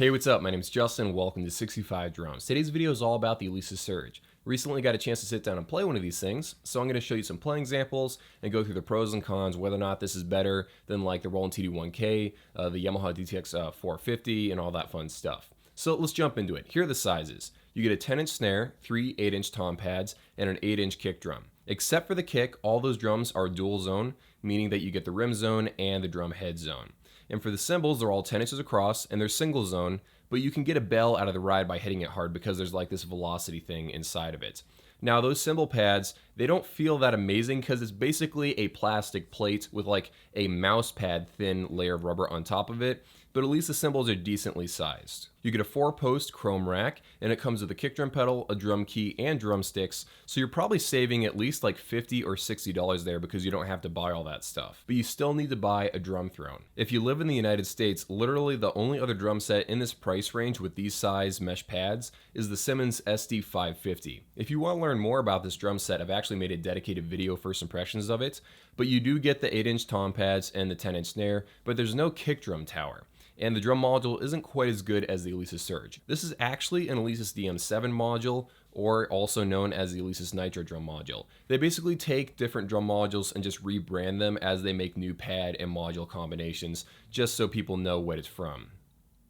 Hey, what's up? My name is Justin. Welcome to 65 Drums. Today's video is all about the Alesis Surge. Recently got a chance to sit down and play one of these things, so I'm going to show you some playing examples and go through the pros and cons, whether or not this is better than like the Roland TD1k, the Yamaha DTX 450, and all that fun stuff. So let's jump into it. Here are the sizes. You get a 10-inch snare, 3 8-inch tom pads, and an 8-inch kick drum. Except for the kick, all those drums are dual zone, meaning that you get the rim zone and the drum head zone. And for the cymbals, they're all 10 inches across and they're single zone, but you can get a bell out of the ride by hitting it hard because there's like this velocity thing inside of it. Now those cymbal pads, they don't feel that amazing because it's basically a plastic plate with like a mouse pad thin layer of rubber on top of it, but at least the cymbals are decently sized. You get a 4-post chrome rack, and it comes with a kick drum pedal, a drum key, and drumsticks, so you're probably saving at least like $50 or $60 there because you don't have to buy all that stuff. But you still need to buy a drum throne. If you live in the United States, literally the only other drum set in this price range with these size mesh pads is the Simmons SD550. If you want to learn more about this drum set, I've actually made a dedicated video first impressions of it, but you do get the 8-inch tom pads and the 10-inch snare, but there's no kick drum tower. And the drum module isn't quite as good as the Alesis Surge. This is actually an Alesis DM7 module, or also known as the Alesis Nitro drum module. They basically take different drum modules and just rebrand them as they make new pad and module combinations, just so people know what it's from.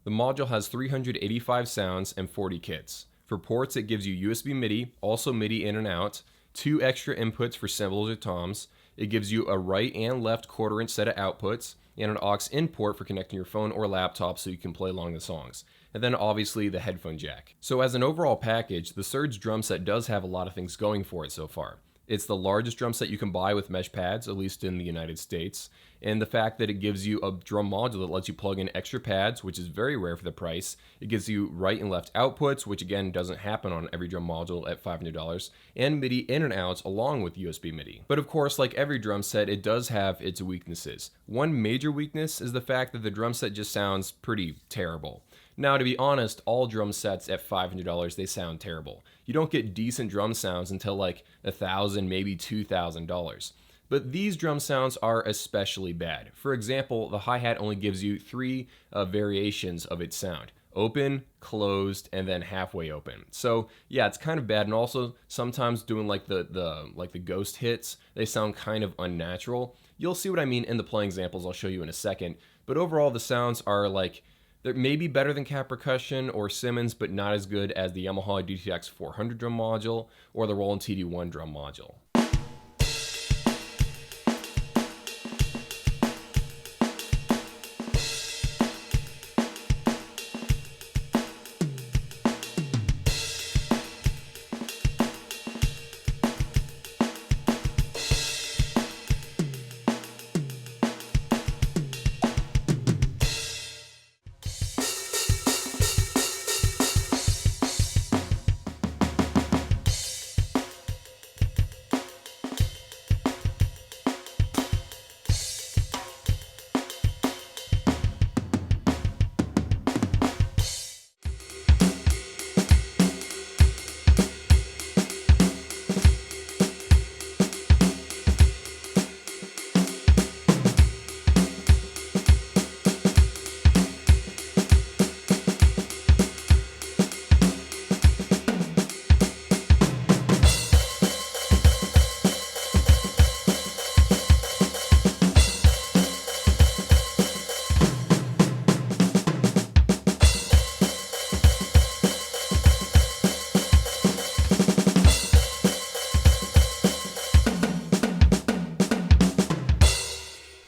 The module has 385 sounds and 40 kits. For ports, it gives you USB Midi, also Midi in and out, 2 extra inputs for cymbals or toms. It gives you a right and left 1/4-inch set of outputs, and an aux in port for connecting your phone or laptop so you can play along the songs. And then obviously the headphone jack. So as an overall package, the Surge drum set does have a lot of things going for it so far. It's the largest drum set you can buy with mesh pads, at least in the United States. And the fact that it gives you a drum module that lets you plug in extra pads, which is very rare for the price. It gives you right and left outputs, which again doesn't happen on every drum module at $500, and MIDI in and outs along with USB MIDI. But of course, like every drum set, it does have its weaknesses. One major weakness is the fact that the drum set just sounds pretty terrible. Now, to be honest, all drum sets at $500, they sound terrible. You don't get decent drum sounds until like $1,000, maybe $2,000. But these drum sounds are especially bad. For example, the hi-hat only gives you 3 variations of its sound. Open, closed, and then halfway open. So yeah, it's kind of bad. And also sometimes doing like the ghost hits, they sound kind of unnatural. You'll see what I mean in the playing examples I'll show you in a second. But overall, the sounds are like, they're maybe better than Cat Percussion or Simmons, but not as good as the Yamaha DTX 400 drum module or the Roland TD1 drum module.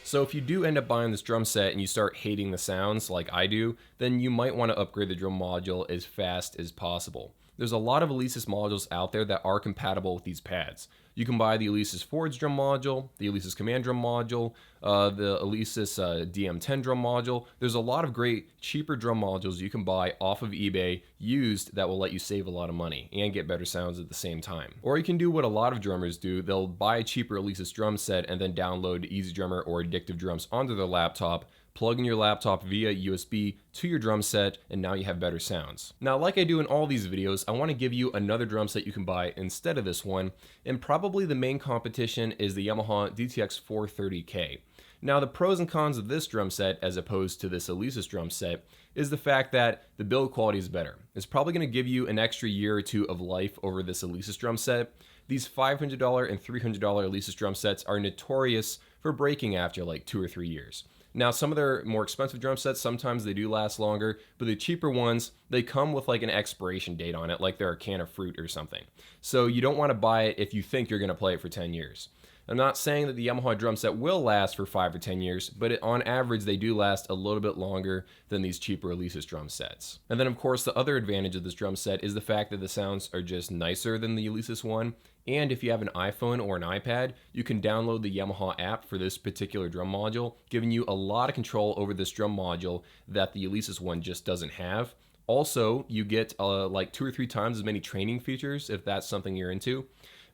So if you do end up buying this drum set and you start hating the sounds like I do, then you might want to upgrade the drum module as fast as possible. There's a lot of Alesis modules out there that are compatible with these pads. You can buy the Alesis Forge drum module, the Alesis Command drum module, the Alesis DM10 drum module. There's a lot of great cheaper drum modules you can buy off of eBay used that will let you save a lot of money and get better sounds at the same time. Or you can do what a lot of drummers do. They'll buy a cheaper Alesis drum set and then download Easy Drummer or Addictive Drums onto their laptop, plug in your laptop via USB to your drum set, and now you have better sounds. Now, like I do in all these videos, I want to give you another drum set you can buy instead of this one, and probably the main competition is the Yamaha DTX 430k. Now, the pros and cons of this drum set as opposed to this Alesis drum set is the fact that the build quality is better. It's probably going to give you an extra year or two of life over this Alesis drum set. These $500 and $300 Alesis drum sets are notorious for breaking after like 2 or 3 years. Now, some of their more expensive drum sets, sometimes they do last longer, but the cheaper ones, they come with like an expiration date on it, like they're a can of fruit or something. So you don't want to buy it if you think you're going to play it for 10 years. I'm not saying that the Yamaha drum set will last for 5 or 10 years, but on average, they do last a little bit longer than these cheaper Alesis drum sets. And then, of course, the other advantage of this drum set is the fact that the sounds are just nicer than the Alesis one. And if you have an iPhone or an iPad, you can download the Yamaha app for this particular drum module, giving you a lot of control over this drum module that the Alesis one just doesn't have. Also, you get like 2 or 3 times as many training features if that's something you're into.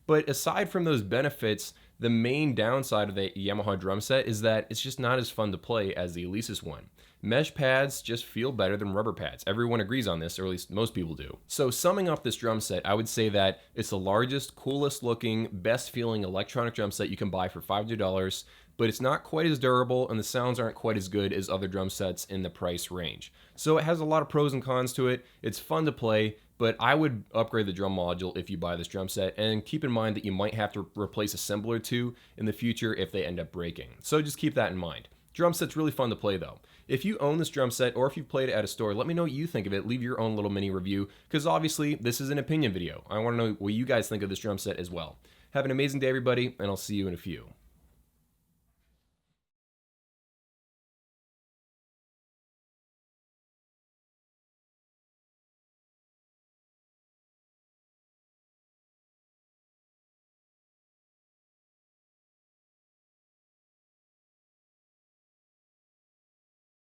But aside from those benefits, the main downside of the Yamaha drum set is that it's just not as fun to play as the Alesis one. Mesh pads just feel better than rubber pads. Everyone agrees on this, or at least most people do. So summing up this drum set, I would say that it's the largest, coolest looking, best feeling electronic drum set you can buy for $500, but it's not quite as durable and the sounds aren't quite as good as other drum sets in the price range. So it has a lot of pros and cons to it. It's fun to play, but I would upgrade the drum module if you buy this drum set, and keep in mind that you might have to replace a cymbal or two in the future if they end up breaking. So just keep that in mind. Drum set's really fun to play though. If you own this drum set or if you've played it at a store, let me know what you think of it. Leave your own little mini review, because obviously this is an opinion video. I want to know what you guys think of this drum set as well. Have an amazing day, everybody, and I'll see you in a few.